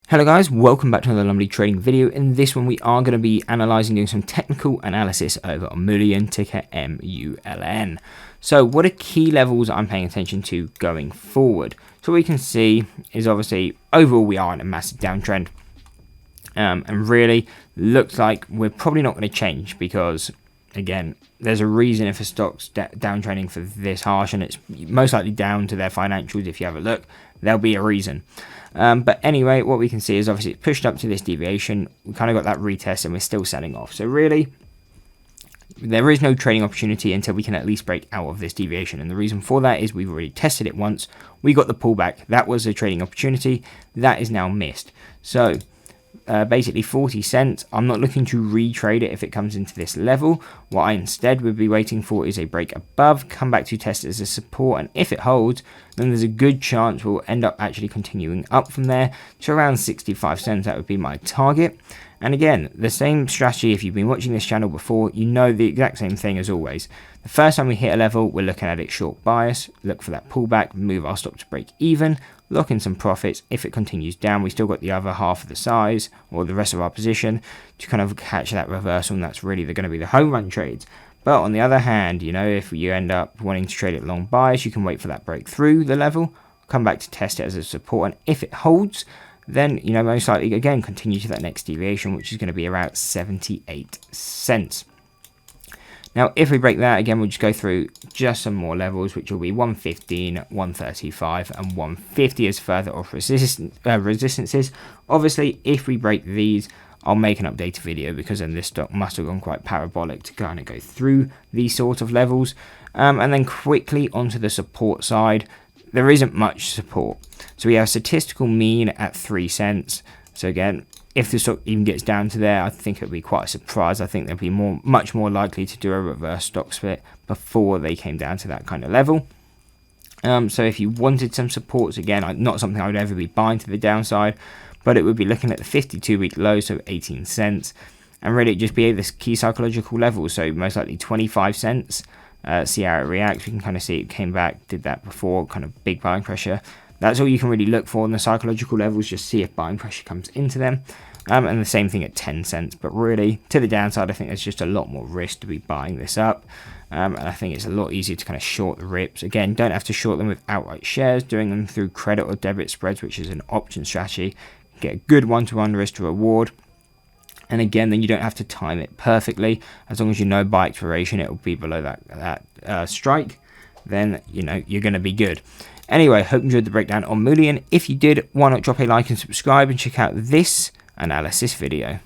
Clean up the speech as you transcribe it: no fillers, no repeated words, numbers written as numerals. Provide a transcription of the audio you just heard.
Hello guys, welcome back to another Lumley trading video. In this one we are going to be doing some technical analysis over on Mullen, ticker MULN. So what are key levels I'm paying attention to going forward? So what we can see is obviously overall we are in a massive downtrend, and really looks like we're probably not going to change because again there's a reason if a stock's downtrending for this harsh, and it's most likely down to their financials. If you have a look, there'll be a reason. But anyway, what we can see is obviously it's pushed up to this deviation. We kind of got that retest and we're still selling off. So really, there is no trading opportunity until we can at least break out of this deviation. And the reason for that is we've already tested it once. We got the pullback. That was a trading opportunity. That is now missed. So basically 40 cents. I'm not looking to retrade it if it comes into this level. What I instead would be waiting for is a break above, come back to test it as a support, and if it holds, then there's a good chance we'll end up actually continuing up from there to around 65 cents. That would be my target. And again, the same strategy. If you've been watching this channel before, you know the exact same thing as always. The first time we hit a level, we're looking at it short bias, look for that pullback, move our stop to break even, lock in some profits. If it continues down, we still got the other half of the size or the rest of our position to kind of catch that reversal, and that's really going to be the home run trades. But on the other hand, you know, if you end up wanting to trade it long bias, you can wait for that break through the level, come back to test it as a support, and if it holds, then, you know, most likely again continue to that next deviation, which is going to be around 78 cents. Now, if we break that, again, we'll just go through just some more levels, which will be 115, 135, and 150 as further off resistances. Obviously, if we break these, I'll make an updated video because then this stock must have gone quite parabolic to kind of go through these sort of levels. And then quickly onto the support side, there isn't much support. So we have a statistical mean at 3 cents. So again, if the stock even gets down to there, I think it'll be quite a surprise. I think they'll be much more likely to do a reverse stock split before they came down to that kind of level. So if you wanted some supports, again, not something I would ever be buying to the downside, but it would be looking at the 52-week low, so 18 cents, and really just be at this key psychological level, so most likely 25 cents. See how it reacts. We can kind of see it came back, did that before, kind of big buying pressure. That's all you can really look for in the psychological levels, just see if buying pressure comes into them. And the same thing at 10 cents, but really to the downside, I think there's just a lot more risk to be buying this up. And I think it's a lot easier to kind of short the rips. Again, don't have to short them with outright shares, doing them through credit or debit spreads, which is an option strategy. Get a good one-to-one risk to reward. And again, then you don't have to time it perfectly. As long as you know by expiration it will be below that strike, then you know you're going to be good. Anyway, hope you enjoyed the breakdown on Mullen. If you did, why not drop a like and subscribe and check out this analysis video.